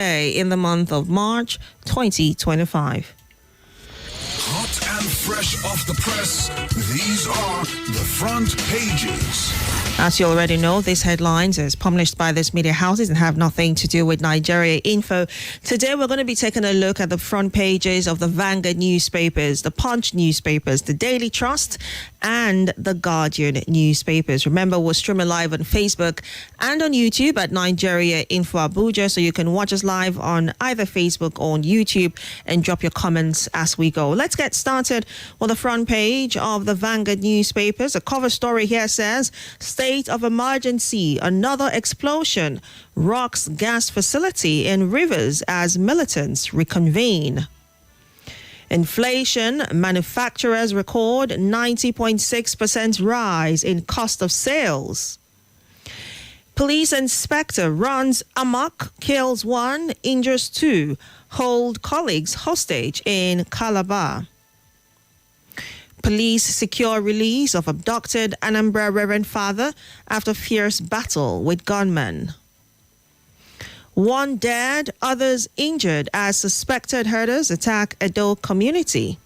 in the month of March 2025. Hot and fresh off the press, these are the front pages. As you already know, these headlines is published by these media houses and have nothing to do with Nigeria Info. Today, we're going to be taking a look at the front pages of the Vanguard newspapers, the Punch newspapers, the Daily Trust, and the Guardian newspapers. Remember, we're streaming live on Facebook and on YouTube at Nigeria Info Abuja, so you can watch us live on either Facebook or on YouTube and drop your comments as we go. Let's get started with the front page of the Vanguard newspapers. A cover story here says, State of emergency, another explosion rocks gas facility in Rivers as militants reconvene. Inflation, manufacturers record 90.6% rise in cost of sales. Police inspector runs amok, kills one, injures two, hold colleagues hostage in Calabar. Police secure release of abducted Anambra Reverend Father after fierce battle with gunmen. One dead, others injured as suspected herders attack Itodo community.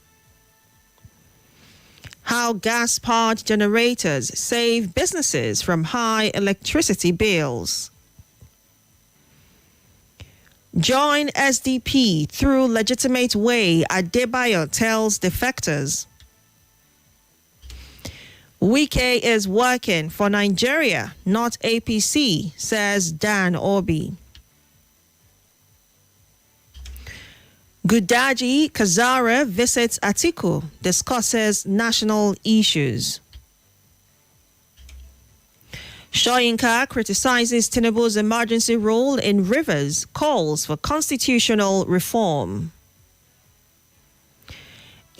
How gas-powered generators save businesses from high electricity bills. Join SDP through legitimate way, Adebayo tells defectors. Wike is working for Nigeria, not APC, says Dan Obi. Gudaji Kazara visits Atiku, discusses national issues. Shoyinka criticizes Tinubu's emergency rule in Rivers, calls for constitutional reform.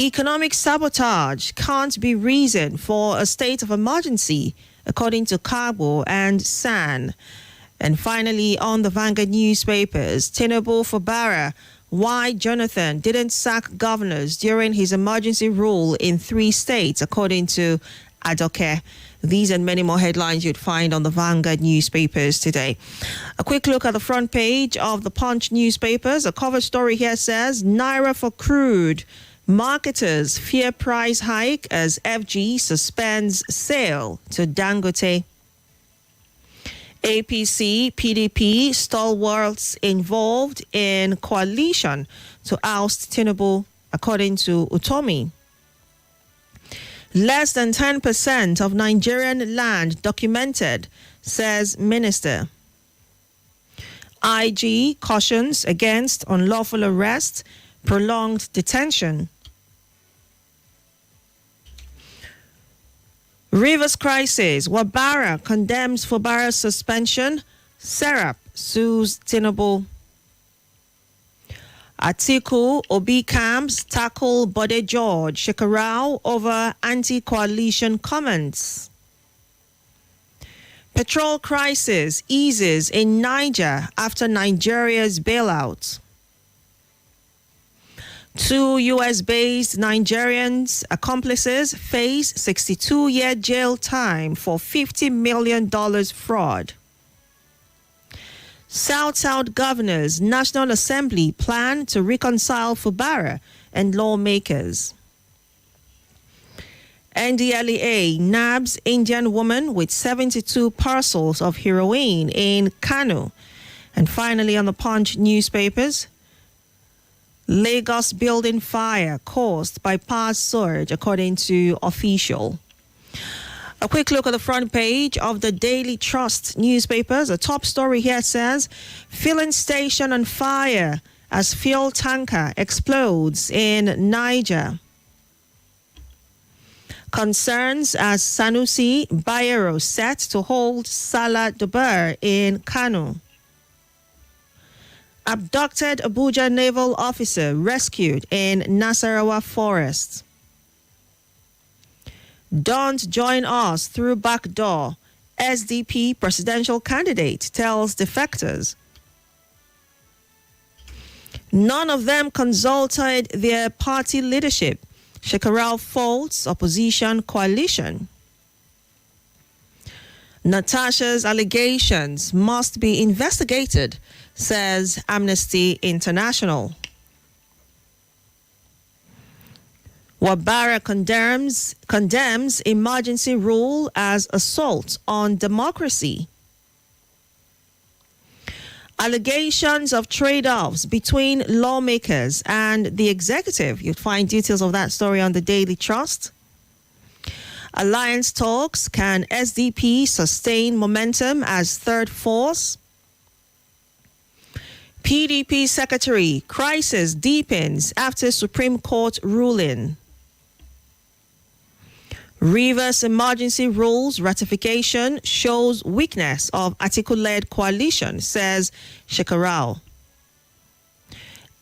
Economic sabotage can't be reason for a state of emergency, according to Kabo and San. And finally, on the Vanguard newspapers, Tinubu for Barra, why Jonathan didn't sack governors during his emergency rule in 3 states, according to Adoke. These and many more headlines you'd find on the Vanguard newspapers today. A quick look at the front page of the Punch newspapers. A cover story here says, Naira for crude. Marketers fear price hike as FG suspends sale to Dangote. APC, PDP, stalwarts involved in coalition to oust Tinubu, according to Utomi. Less than 10% of Nigerian land documented, says Minister. IG cautions against unlawful arrest, prolonged detention. Rivers crisis, Wabara condemns Fubara's suspension. Serap sues Tinubu. Atiku, Obi camps tackle Bode George Shekarau over anti-coalition comments. Petrol crisis eases in Niger after Nigeria's bailout. 2 U.S.-based Nigerians accomplices face 62-year jail time for $50 million fraud. South governors, National Assembly plan to reconcile Fubara and lawmakers. NDLEA nabs Indian woman with 72 parcels of heroin in Kano. And finally, on the Punch newspapers, Lagos building fire caused by power surge, according to official. A quick look at the front page of the Daily Trust newspapers. A top story here says, filling station on fire as fuel tanker explodes in Niger. Concerns as Sanusi Bayero set to hold Salah Dubar in Kano. Abducted Abuja naval officer rescued in Nasarawa forest. Don't join us through back door. SDP presidential candidate tells defectors. None of them consulted their party leadership. Shekarau faults opposition coalition. Natasha's allegations must be investigated, says Amnesty International. Wabara condemns emergency rule as assault on democracy. Allegations of trade-offs between lawmakers and the executive. You'll find details of that story on the Daily Trust. Alliance talks. Can SDP sustain momentum as third force? PDP secretary. Crisis deepens after Supreme Court ruling. Rivers emergency rules ratification shows weakness of Atiku-led coalition, says Shekarau.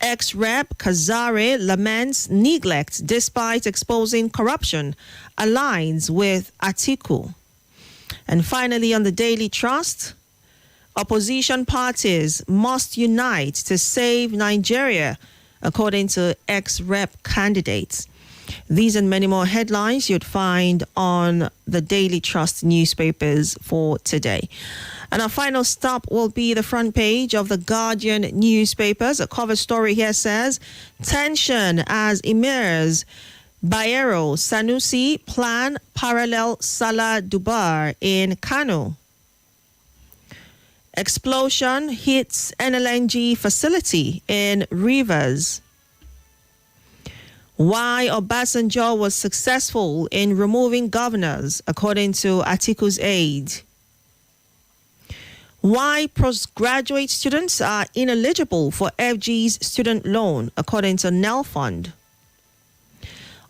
Ex-rep Kazare laments neglect despite exposing corruption, aligns with Atiku. And finally, on the Daily Trust, opposition parties must unite to save Nigeria, according to ex-rep candidates. These and many more headlines you'd find on the Daily Trust newspapers for today. And our final stop will be the front page of the Guardian newspapers. A cover story here says, tension as emirs Bayero Sanusi plan parallel Salah Dubar in Kano. Explosion hits NLNG facility in Rivers. Why Obasanjo was successful in removing governors, according to Atiku's aide. Why postgraduate students are ineligible for FG's student loan, according to NEL Fund.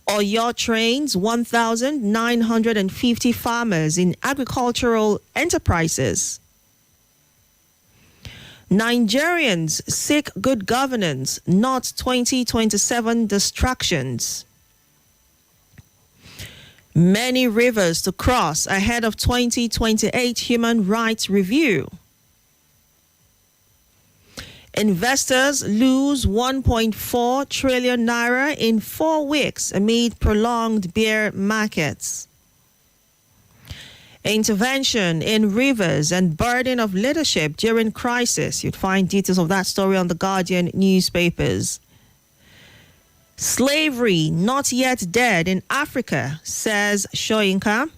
Oyo trains 1,950 farmers in agricultural enterprises. Nigerians seek good governance, not 2027 distractions. Many rivers to cross ahead of 2028 human rights review. Investors lose 1.4 trillion naira in 4 weeks amid prolonged bear markets. Intervention in rivers and burden of leadership during crisis. You'd find details of that story on the Guardian newspapers. Slavery not yet dead in Africa, says Shoyinka.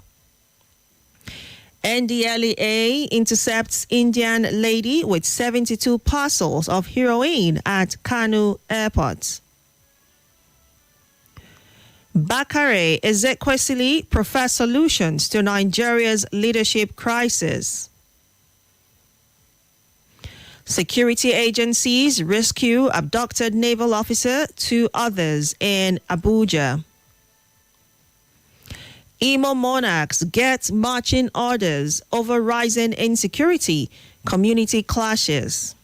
NDLEA intercepts Indian lady with 72 parcels of heroin at Kanu Airport. Bakare Ezekwesili prefers solutions to Nigeria's leadership crisis. Security agencies rescue abducted naval officer, 2 others in Abuja. Imo monarchs get marching orders over rising insecurity, community clashes.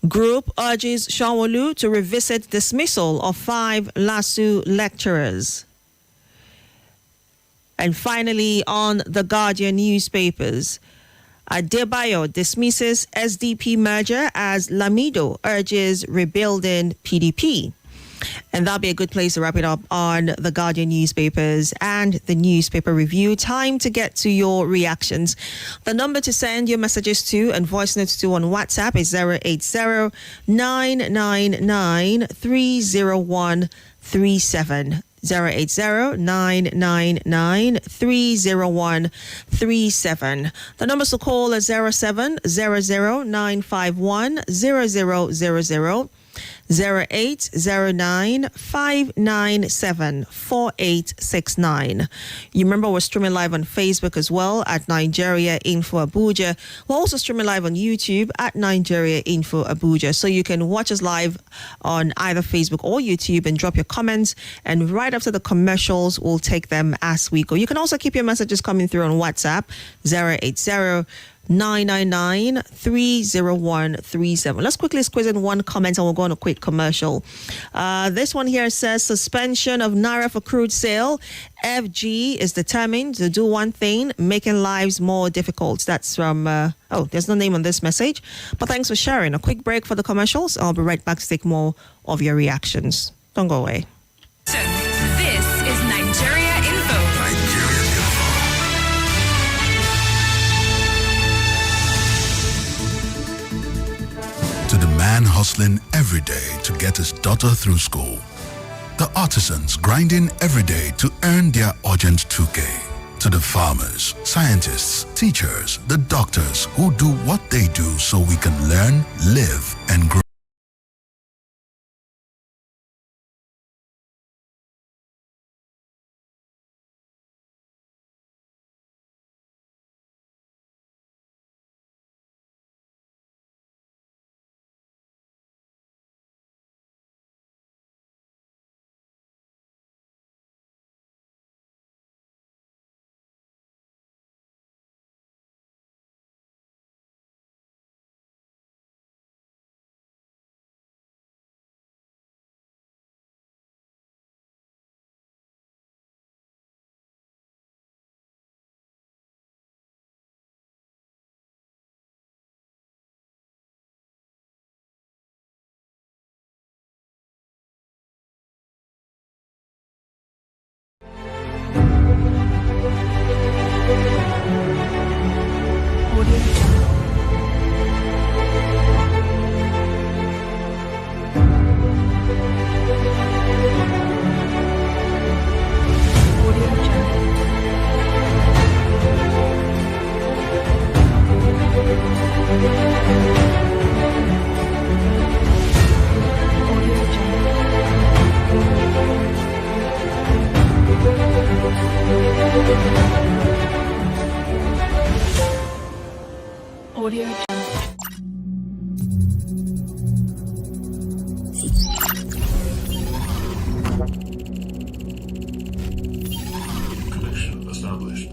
Group urges Sanwo-Olu to revisit dismissal of 5 LASU lecturers. And finally, on the Guardian newspapers, Adebayo dismisses SDP merger as Lamido urges rebuilding PDP. And that'll be a good place to wrap it up on the Guardian newspapers and the newspaper review. Time to get to your reactions. The number to send your messages to and voice notes to on WhatsApp is 080-999-30137. 080-999-30137. The numbers to call are 0700-951-0000. 0809-597-4869. You remember we're streaming live on Facebook as well at Nigeria Info Abuja. We're also streaming live on YouTube at Nigeria Info Abuja. So you can watch us live on either Facebook or YouTube and drop your comments. And right after the commercials, we'll take them as we go. You can also keep your messages coming through on WhatsApp 080-999-30137. Let's quickly squeeze in one comment and we'll go on a quick commercial. This one here says suspension of Naira for crude sale. FG is determined to do one thing, making lives more difficult. That's from, there's no name on this message. But thanks for sharing. A quick break for the commercials. I'll be right back to take more of your reactions. Don't go away. This is Nigeria Info. man hustling every day to get his daughter through school. The artisans grinding every day to earn their urgent 2K. To the farmers, scientists, teachers, the doctors who do what they do so we can learn, live, and grow. Audio Connection established.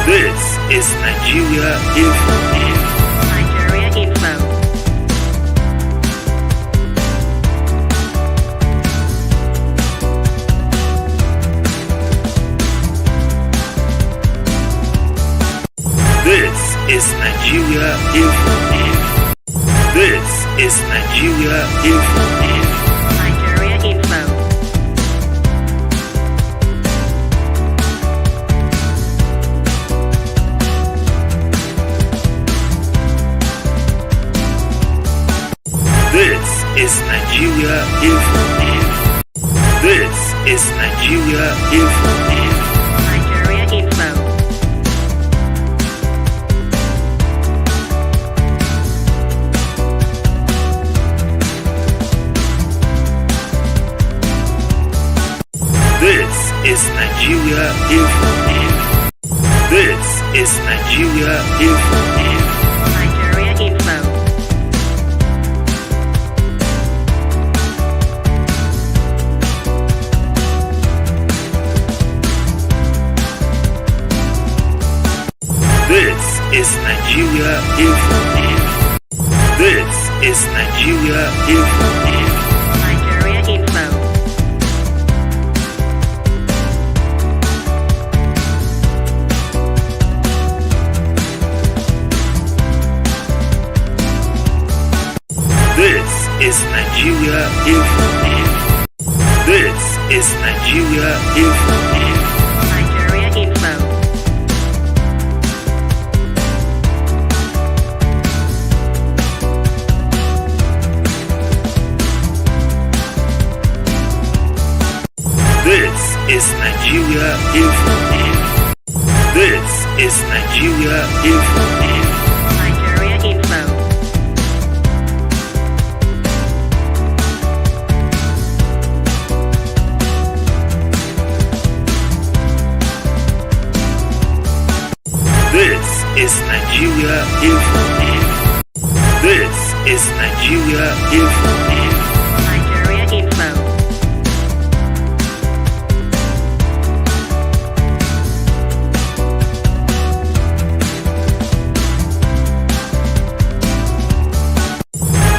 This is Nigeria Info. Nigeria Info. This is Nigeria Info. This is Nigeria Info. Nigeria Info. This is Nigeria Info. This is Nigeria Info. Nigeria Info. This is Nigeria Info. This is Nigeria Info. Nigeria Info. This is Nigeria Info. This is Nigeria Info. Nigeria Info. This is Nigeria Info. This is Nigeria Info. Nigeria Info. This is Nigeria Info. This is Nigeria Info. Nigeria Info. Nigeria Info. Nigeria Info.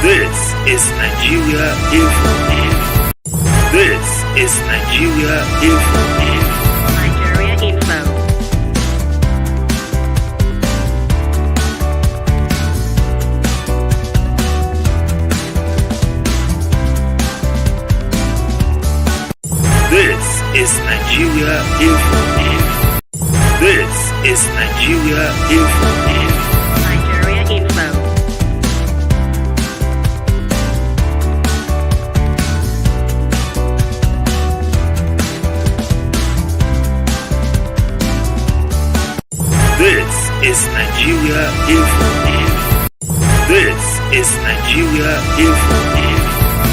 This is Nigeria Info. This is Nigeria Info. Nigeria Info. This is Nigeria Info. This is Nigeria Info. Nigeria Info. This is Nigeria Info. This is Nigeria Info.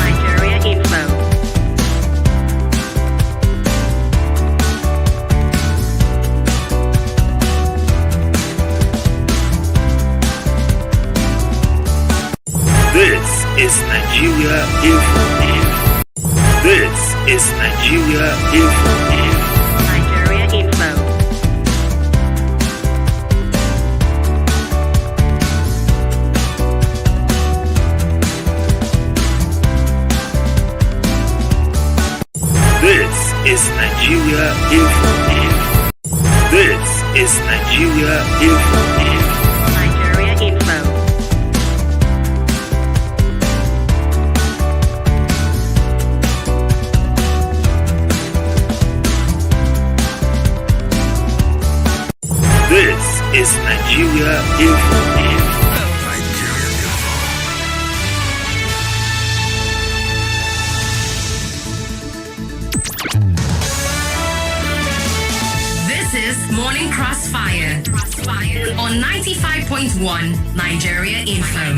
Nigeria Info. This is Nigeria Info. This is Nigeria Info. Nigeria Info. This is Nigeria Info. This is Nigeria Info. Nigeria Info. This is Nigeria Info. This is Morning Crossfire on 95.1 Nigeria Info.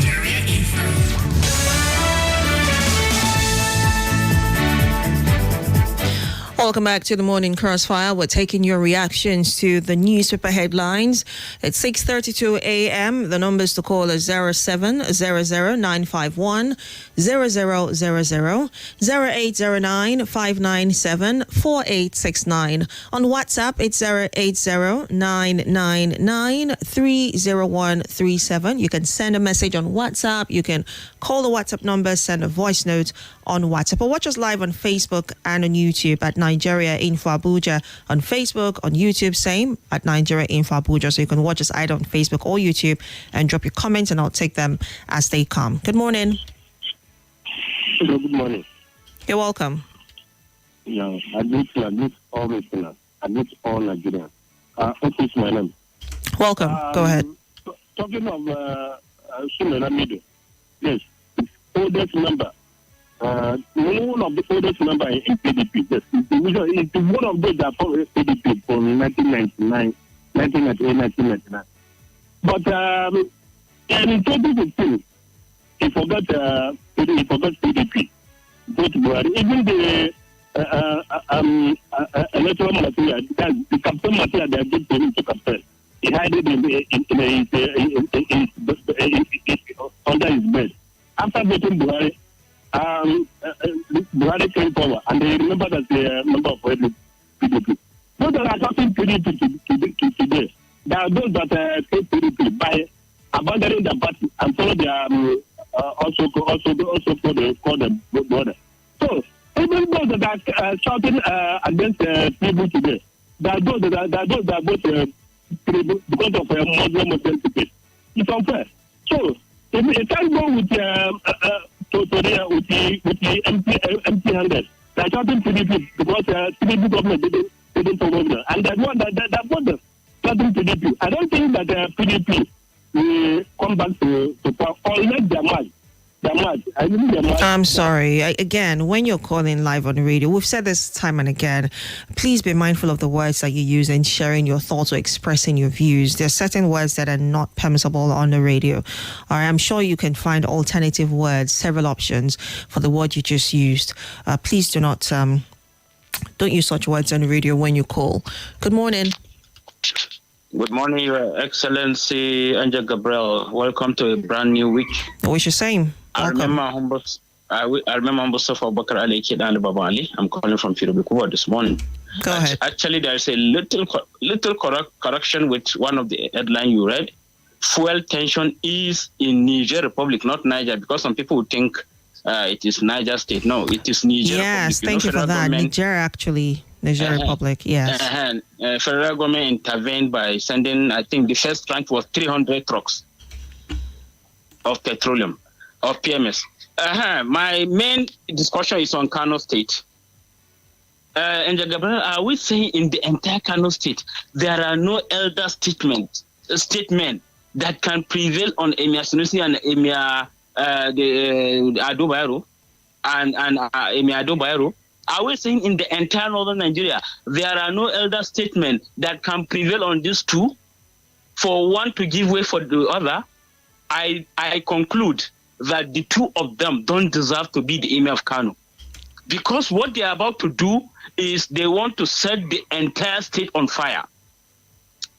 Welcome back to the Morning Crossfire. We're taking your reactions to the newspaper headlines. It's 6:32 a.m. The numbers to call are 0700-951-0000, 0809-597-4869. On WhatsApp, it's 080-999-30137. You can send a message on WhatsApp. You can call the WhatsApp number, send a voice note on WhatsApp, or watch us live on Facebook and on YouTube at Nigeria Info Abuja. On Facebook, on YouTube, same at Nigeria Info Abuja. So you can watch us either on Facebook or YouTube and drop your comments, and I'll take them as they come. Good morning. Hello, good morning. You're welcome. Yeah, I greet all listeners. I greet all Nigerians. What is my name? Welcome. Go ahead. Talking of Sumera Middle, yes, it's oldest member. One of the oldest member in PDP. Yes, it's one of those that followed PDP from 1999, 1999. But in 2015, he forgot PDP. Both Buhari, even the electoral material, the campaign material they did to him to campaign, he had it under his bed. After getting Buhari, Buhari came forward, and they remember that the member of PDP. Those that are talking PDP today, there are those that take PDP by abandoning the party and follow their also for the border. So even those that are shouting against people today, there are those that vote because of Muslim ticket. It's unfair. So if you can't go with the empty handed, they're shouting PDP because PDP government didn't promote them, and that one that voted shouting PDP. I don't think that PDP will come back to power unless they're mad. I'm sorry. Again, when you're calling live on the radio, we've said this time and again, please be mindful of the words that you use in sharing your thoughts or expressing your views. There are certain words that are not permissible on the radio. All right, I'm sure you can find alternative words, several options for the word you just used. Please do not, don't use such words on the radio when you call. Good morning. Good morning, Your Excellency, Angel Gabriel. Welcome to a brand new week. I wish the same. I remember humble Mustafa Bakar Ali Kidan Baba Ali. I'm calling from Firubikuwa this morning. Go ahead. Actually, there's a little correction with one of the headline you read. Fuel tension is in Niger Republic, not Niger, because some people would think it is Niger State. No, it is Niger Yes, Republic. thank you for that. Niger Republic, yes. Federal government intervened by sending, I think the first tranche was 300 trucks of petroleum, of PMS. My main discussion is on Kano State. And Gabriella, are we saying in the entire Kano State there are no elder statements that can prevail on Emir Sanusi and Emir Ado Bayero and Emir Ado Bayero? Are we saying in the entire northern Nigeria there are no elder statements that can prevail on these two for one to give way for the other? I conclude that the two of them don't deserve to be the Emir of Kano, because what they are about to do is they want to set the entire state on fire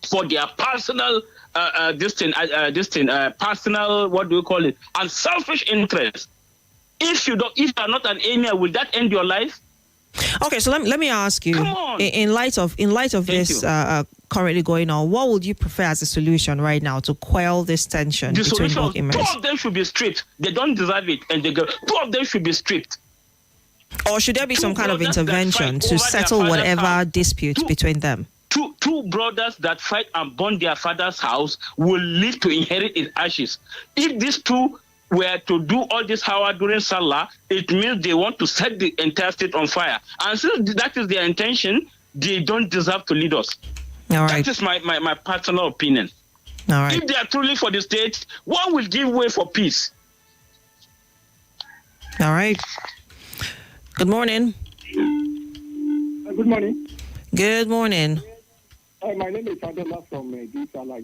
for their personal personal, what do you call it, unselfish interest. If you are not an emir, will that end your life? Okay, so let me ask you, Come on. in light of this currently going on, what would you prefer as a solution right now to quell this tension The between solution, both emirs? two of them should be stripped. They don't deserve it, and two of them should be stripped. Or should there be some kind of brothers that intervention fight to over settle their father's whatever house. disputes between them? Two brothers that fight and burn their father's house will live to inherit its ashes. If these two were to do all this hour during Salah, it means they want to set the entire state on fire. And since that is their intention, they don't deserve to lead us. All right. That is my personal opinion. All right. If they are truly for the state, one will give way for peace. All right. Good morning. Good morning. Good morning. My name is Itodo from Gabriella.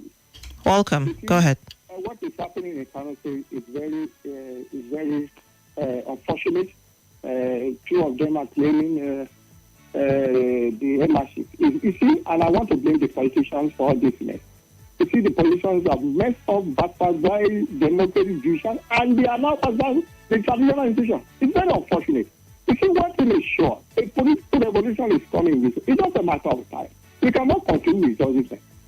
Welcome. Go ahead. What is happening in Kano State is very unfortunate. Two of them are claiming the ownership. You see, and I want to blame the politicians for all this mess. You see, the politicians have messed up, bastardized democratic institution, and they are now bastardizing the traditional institution. It's very unfortunate. You see, one thing is sure, a political revolution is coming. It's just a matter of time. We cannot continue with all this.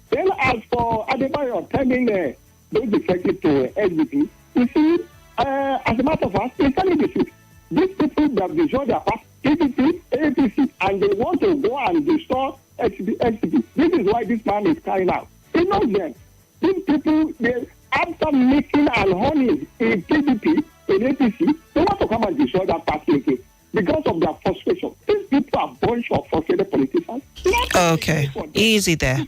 Then, as for Adebayo telling those defected to SDP, you see, as a matter of fact, it's telling the truth. These people that destroy their past, PPP, APC, and they want to go and destroy SDP. This is why this man is crying out. He knows them. These people, after making and honing in PPP, in APC, they want to come and destroy that party again because of their frustration. These people are a bunch of frustrated politicians. Okay. Easy there.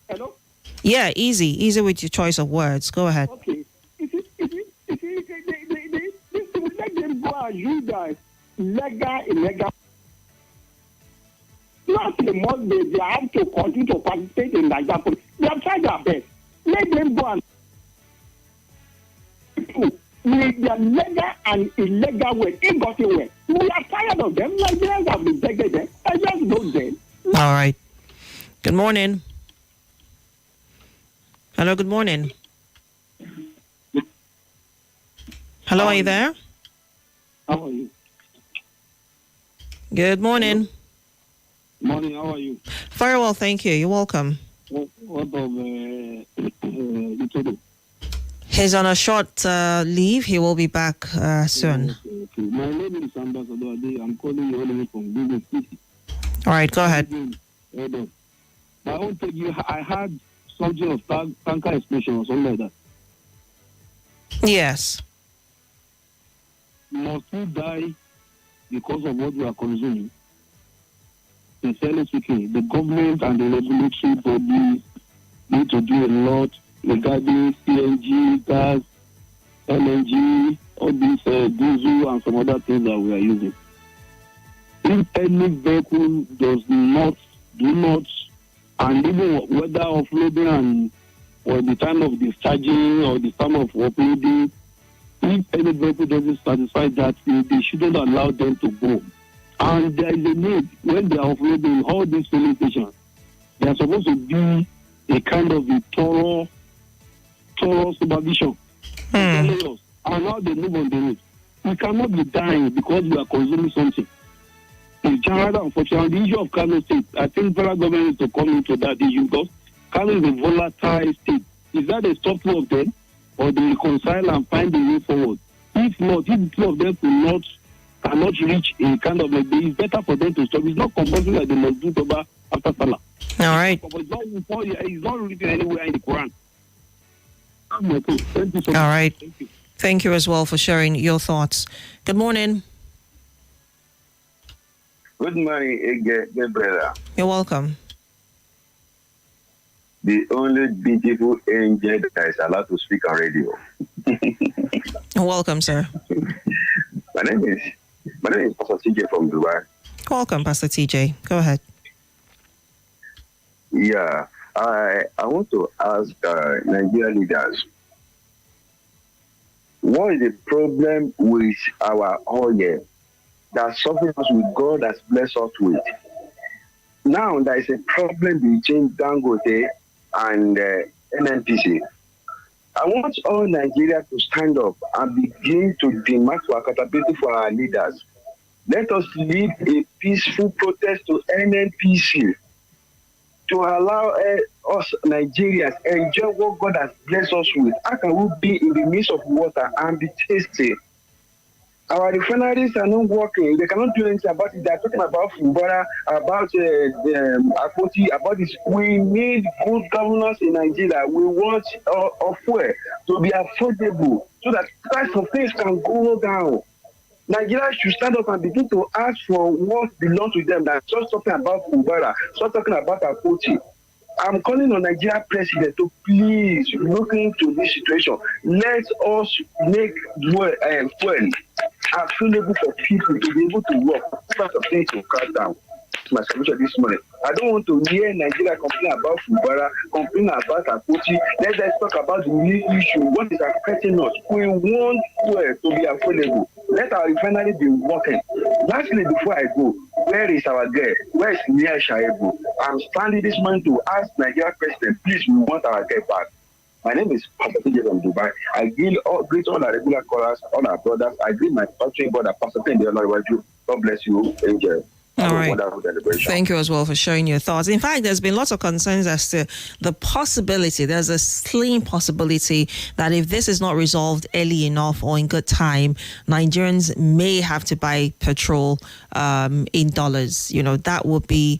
Hello? Yeah, easy with your choice of words. Go ahead. Okay. These people, let them go and use the illegal. Not the most they have to continue to participate in Nigeria politics. They have tried their best. Let them go and with their legal and illegal way, ill-gotten way. We are tired of them. Nigerians have rejected them. I just know them. All right. Good morning. Hello, good morning. Hello, are you there? How are you? Good morning. Morning, how are you? Very well, thank you. You're welcome. What of Itodo? He's on a short leave. He will be back soon. Okay. My name is Ambassador Ade. I'm calling you all the way from Google City. All right, go ahead. I want to tell you, I had something of tanker explosion or something like that. Yes. Must we die because of what we are consuming? Sincerely speaking, the government and the regulatory bodies need to do a lot regarding CNG, gas, LNG, all these diesel and some other things that we are using. If any vehicle do not, and even whether offloading and or the time of discharging or the time of uploading, if any vehicle doesn't satisfy that, they shouldn't allow them to go. And there is a need when they are offloading all these filling stations. They are supposed to be a kind of a thorough supervision. and how they move on the road. We cannot be dying because we are consuming something. It's rather unfortunate. The issue of Kano State, I think federal government needs to come into that issue because Kano is a volatile state. Is that a stop two of them, or they reconcile and find a way forward? If not, if two of them cannot reach a kind of like, it's better for them to stop. It's not compulsory that they must do Toba after Salah. All right. It's not written anywhere in the Quran. Thank you so much. All right. Thank you. Thank you as well for sharing your thoughts. Good morning. Good morning, Gabriella. You're welcome. The only beautiful angel that is allowed to speak on radio. You're welcome, sir. My name is Pastor TJ from Dubai. Welcome, Pastor TJ. Go ahead. Yeah, I want to ask Nigerian leaders, what is the problem with our oil that something else with God has blessed us with? Now there is a problem between Dangote and NNPC. I want all Nigeria to stand up and begin to demand for accountability for our leaders. Let us lead a peaceful protest to NNPC to allow us Nigerians enjoy what God has blessed us with. How can we be in the midst of water and be tasty? Our refineries are not working. They cannot do anything about it. They are talking about Fumbara, about Akoti, about this. We need good governance in Nigeria. We want our fuel to be affordable so that price of things can go down. Nigeria should stand up and begin to ask for what belongs to them. That's just talking about Fumbara, stop talking about Akoti. I'm calling on Nigeria president to please look into this situation. Let us make fuel available for people to be able to work. Part of things to cut down. My solution this morning. I don't want to hear Nigeria complain about Fubara, complain about Akoti. Let's talk about the real issue. What is affecting us? We want fuel to be affordable. Let our refinery be working. Lastly, before I go, where is our girl? Where is Nia Shaibu? I'm standing this morning to ask Nigeria president, please, we want our girl back. My name is Pastor TJ from Dubai. I greet all our regular callers, all our brothers. I greet my pastoring brother, Pastor TJ. God bless you. Enjoy. All right. Thank you as well for sharing your thoughts. In fact, there's been lots of concerns as to the possibility, there's a slim possibility that if this is not resolved early enough or in good time, Nigerians may have to buy petrol in dollars. You know, that would be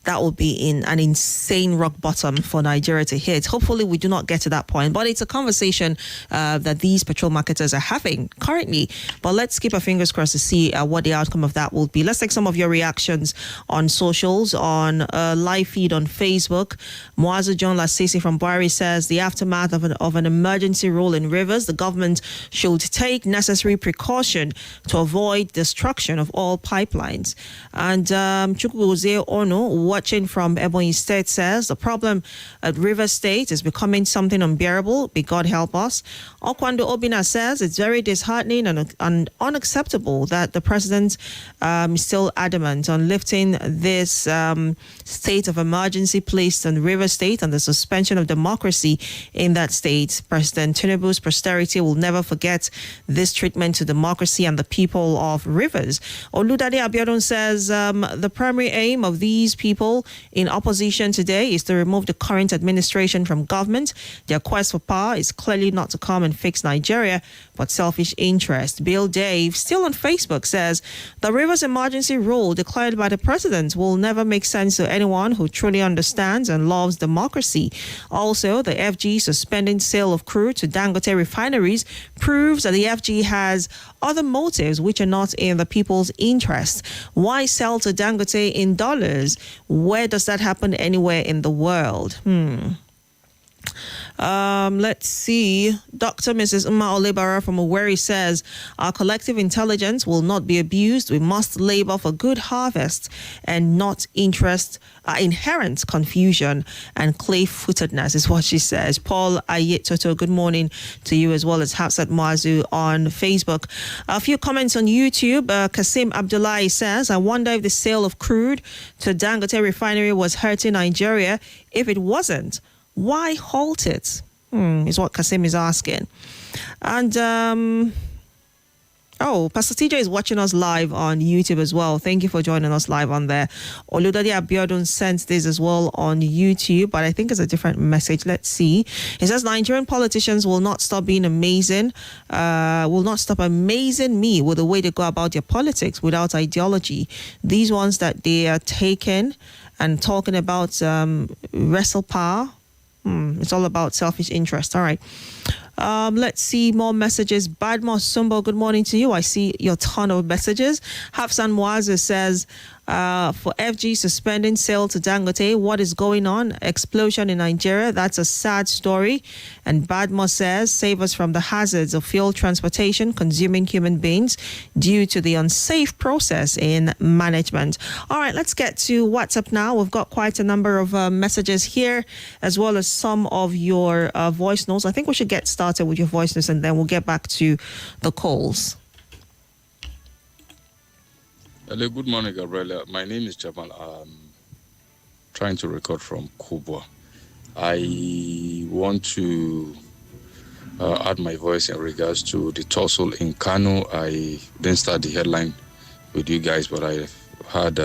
in an insane rock bottom for Nigeria to hit. Hopefully we do not get to that point, but it's a conversation that these petrol marketers are having currently. But let's keep our fingers crossed to see what the outcome of that will be. Let's take some of your reactions on socials, on live feed on Facebook. Moazu John Lasisi from Buhari says, the aftermath of an emergency rule in rivers, the government should take necessary precaution to avoid destruction of all pipelines. And Chukwuze Ono, watching from Ebonyi State, says the problem at River State is becoming something unbearable. May God help us. Okwando Obina says it's very disheartening and unacceptable that the president is still adamant on lifting this state of emergency placed on River State and the suspension of democracy in that state. President Tinubu's posterity will never forget this treatment to democracy and the people of Rivers. Oludade Abiodun says the primary aim of these people in opposition today is to remove the current administration from government. Their quest for power is clearly not to come and fix Nigeria, but selfish interest. Bill Dave, still on Facebook, says the Rivers emergency rule declared by the president will never make sense to anyone who truly understands and loves democracy. Also, the FG suspending sale of crude to Dangote refineries proves that the FG has other motives which are not in the people's interest. Why sell to Dangote in dollars? Where does that happen anywhere in the world? Let's see. Dr. Mrs. Uma Olebara from Owerri says, our collective intelligence will not be abused. We must labor for good harvest and not inherent confusion and clay-footedness is what she says. Paul Itodo, good morning to you as well as Hafsat Mazu on Facebook. A few comments on YouTube. Kasim Abdullahi says, I wonder if the sale of crude to Dangote refinery was hurting Nigeria. If it wasn't, why halt it? Is what Kasim is asking. And Pastor TJ is watching us live on YouTube as well. Thank you for joining us live on there. Oludade Abiodun sent this as well on YouTube, but I think it's a different message. Let's see. It says Nigerian politicians will not stop being amazing, will not stop amazing me with the way they go about their politics without ideology. These ones that they are taking and talking about wrestle power. It's all about selfish interest. All right. Let's see more messages. Badmos Sumbo, good morning to you. I see your ton of messages. Hafsan Muazzez says, for FG suspending sale to Dangote, what is going on? Explosion in Nigeria. That's a sad story. And Badmos says, save us from the hazards of fuel transportation consuming human beings due to the unsafe process in management. All right, let's get to WhatsApp now. We've got quite a number of messages here, as well as some of your voice notes. I think we should get started with your voice notes, and then we'll get back to the calls. Hello, good morning, Gabriella. My name is Jamal. I'm trying to record from Kubwa. I want to add my voice in regards to the tussle in Kano. I didn't start the headline with you guys, but I had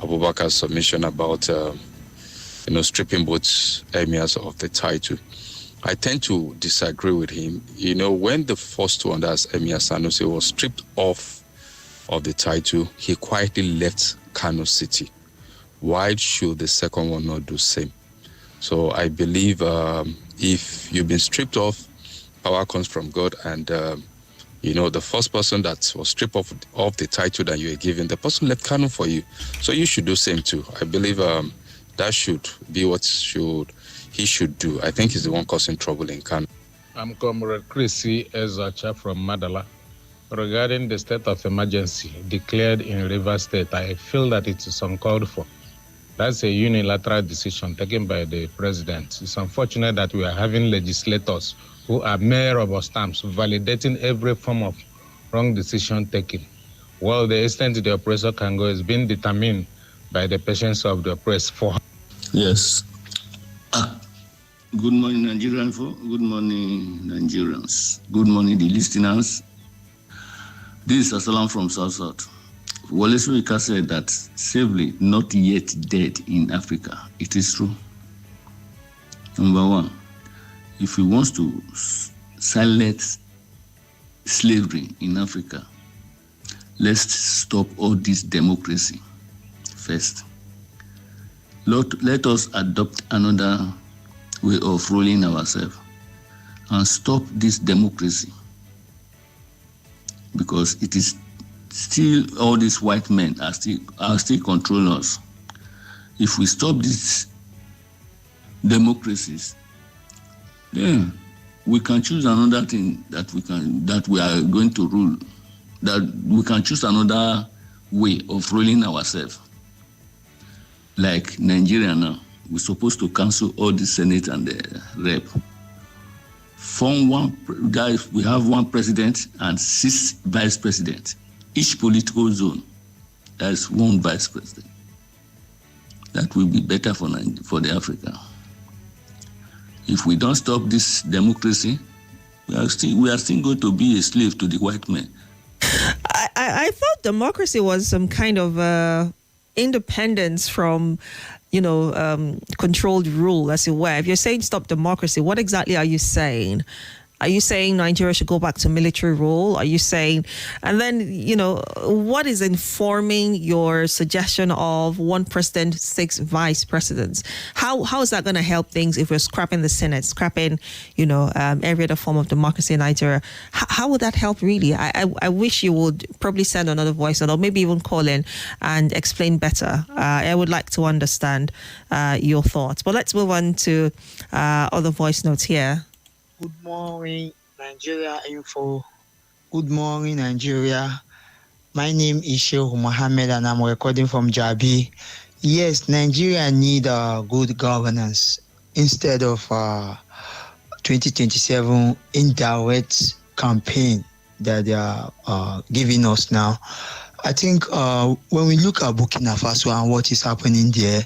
Abubakar's submission about, stripping both emirs of the title. I tend to disagree with him. When the first one, that's Emir Sanusi, was stripped off of the title, he quietly left Kano City. Why should the second one not do same? So I believe if you've been stripped off, power comes from God, and the first person that was stripped off the title that you were given, the person left Kano for you. So you should do same too. I believe that should be what he should do. I think he's the one causing trouble in Kano. I'm Comrade Chrissy Ezacha from Madala. Regarding the state of emergency declared in Rivers State, I feel that it is uncalled for. That's a unilateral decision taken by the president. It's unfortunate that we are having legislators who are mere rubber stamps validating every form of wrong decision taken. Well, the extent the oppressor can go is being determined by the patience of the oppressed. Yes. Good morning, Nigerian folk. Good morning, Nigerians. Good morning, the listeners. This is Asalam from South. Wallace Wika said that slavery not yet dead in Africa. It is true. Number one, if we want to silence slavery in Africa, let's stop all this democracy first. Let us adopt another way of ruling ourselves and stop this democracy, because it is still all these white men are still controlling us. If we stop these democracies, then we can choose another thing that we are going to rule. That we can choose another way of ruling ourselves. Like Nigeria now, we're supposed to cancel all the Senate and the Rep. Form one, guys, we have one president and 6 vice presidents. Each political zone, there's one vice president. That will be better for the Africa. If we don't stop this democracy, we are still going to be a slave to the white men. I thought democracy was some kind of independence from, controlled rule, as it were. If you're saying stop democracy, what exactly are you saying? Are you saying Nigeria should go back to military rule? Are you saying, and then, what is informing your suggestion of 1 president, 6 vice presidents? How is that going to help things if we're scrapping the Senate, scrapping, every other form of democracy in Nigeria? How would that help really? I wish you would probably send another voice note or maybe even call in and explain better. I would like to understand your thoughts. But let's move on to other voice notes here. Good morning, Nigeria Info. Good morning, Nigeria. My name is Sheikh Mohammed and I'm recording from Jabi. Yes, Nigeria need good governance instead of 2027 indirect campaign that they are giving us now. I think when we look at Burkina Faso and what is happening there,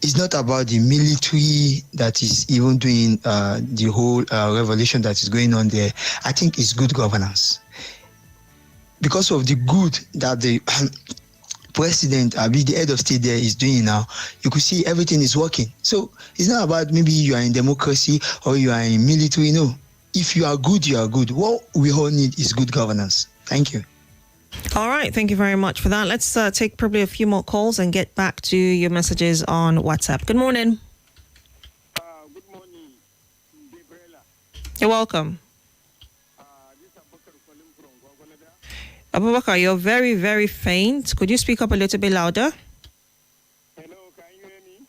it's not about the military that is even doing the whole revolution that is going on there. I think it's good governance. Because of the good that the president, the head of state there is doing now, you could see everything is working. So it's not about maybe you are in democracy or you are in military. No. If you are good, you are good. What we all need is good governance. Thank you. All right. Thank you very much for that. Let's take probably a few more calls and get back to your messages on WhatsApp. Good morning. Good morning, Gabriella. You're welcome. This is Abubakar calling from Gwagwalada. Abubakar, you're very, very faint. Could you speak up a little bit louder? Hello, can you hear me?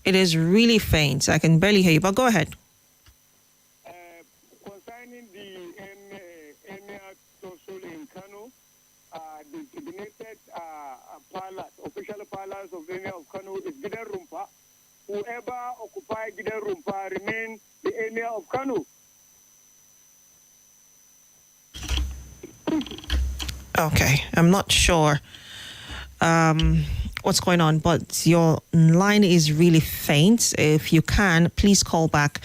It is really faint. I can barely hear you, but go ahead. Concerning the Emir Tosul in Kano, the designated palace, official palace of the Emir of Kano is Gidan Rumpa. Whoever occupies Gidan Rumpa remain the Emir of Kano. Okay, I'm not sure what's going on, but your line is really faint. If you can, please call back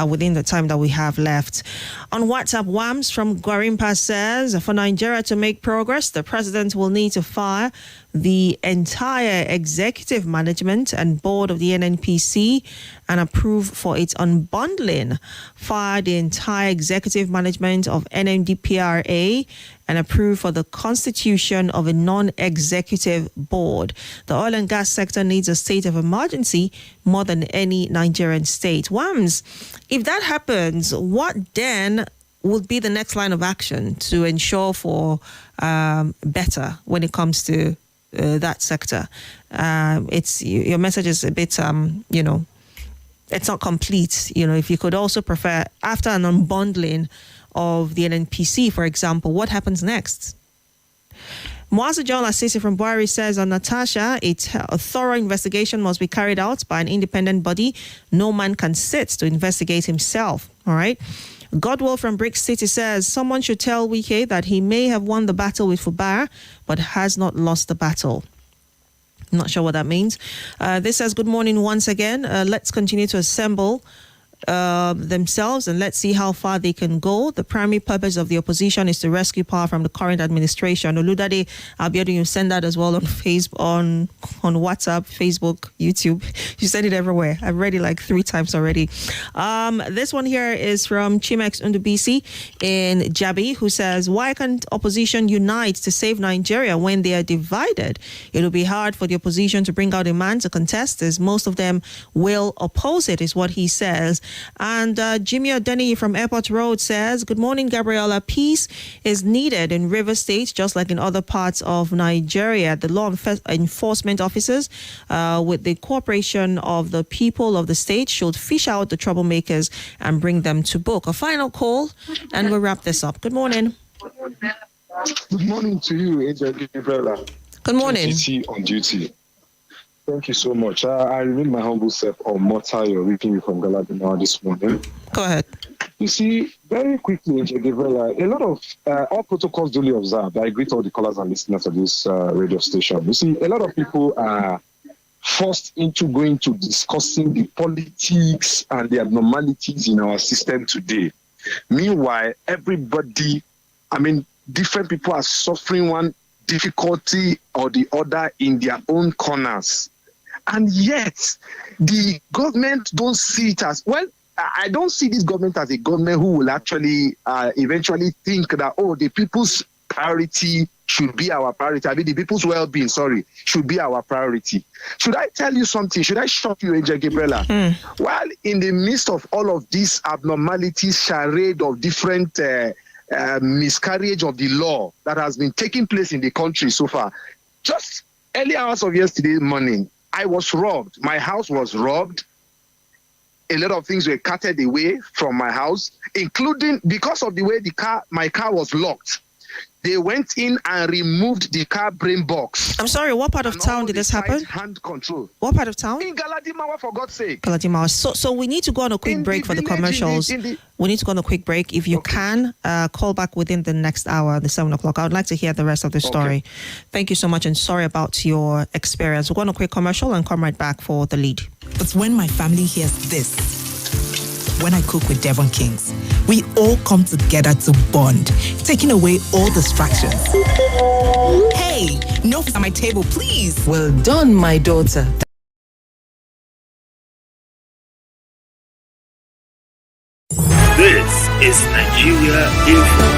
within the time that we have left. On WhatsApp, Wams from Gwarimpa says, for Nigeria to make progress, the president will need to fire the entire executive management and board of the NNPC and approve for its unbundling. Fire the entire executive management of NMDPRA and approve for the constitution of a non-executive board. The oil and gas sector needs a state of emergency more than any Nigerian state. Wams, if that happens, what then would be the next line of action to ensure for better when it comes to that sector? It's your message is a bit, it's not complete. If you could also prefer after an unbundling of the NNPC, for example, what happens next? Moaza John Assisi from Buhari says on Natasha, a thorough investigation must be carried out by an independent body. No man can sit to investigate himself. All right. Godwell from Brick City says someone should tell Wike that he may have won the battle with Fubara, but has not lost the battle. I'm not sure what that means. This says, good morning once again. Let's continue to assemble themselves and let's see how far they can go. The primary purpose of the opposition is to rescue power from the current administration. Oludade Abiodun, you send that as well on Facebook, on WhatsApp, Facebook, YouTube. You send it everywhere. I've read it like 3 times already. This one here is from Chimex Undubisi in Jabi, who says, why can't opposition unite to save Nigeria when they are divided? It will be hard for the opposition to bring out a man to contest, as most of them will oppose it, is what he says. And Jimmy Odeni from Airport Road says, good morning, Gabriella. Peace is needed in River State, just like in other parts of Nigeria. The law enforcement officers, with the cooperation of the people of the state, should fish out the troublemakers and bring them to book. A final call, and we'll wrap this up. Good morning. Good morning to you, Angel Gabriella. Good morning. On duty. Thank you so much. I remain my humble self on Motayo, reading you from Galadima this morning. Go ahead. You see, very quickly, Gabriella, a lot of all protocols duly observed. I greet all the callers and listeners of this radio station. You see, a lot of people are forced into going to discussing the politics and the abnormalities in our system today. Meanwhile, different people are suffering one difficulty or the other in their own corners. And yet, the government don't see it as, well, I don't see this government as a government who will actually eventually think that, the people's priority should be our priority. The people's well-being, should be our priority. Should I tell you something? Should I shock you, Angel Gabriella? While in the midst of all of these abnormalities, charade of different miscarriage of the law that has been taking place in the country so far, just early hours of yesterday morning, I was robbed. My house was robbed. A lot of things were carted away from my house, including because of the way my car was locked. They went in and removed the car brain box. I'm sorry, what part of town did this happen? Hand control. What part of town? In Galadimawa, for God's sake. Galadimawa. So we need to go on a quick break for the commercials. We need to go on a quick break. If you can, call back within the next hour, the 7 o'clock. I would like to hear the rest of the story. Okay. Thank you so much, and sorry about your experience. We'll go on a quick commercial and come right back for the lead. But when my family hears this, when I cook with Devon Kings, we all come together to bond, taking away all distractions. Hey, no food at my table, please. Well done, my daughter. This is Nigeria Info.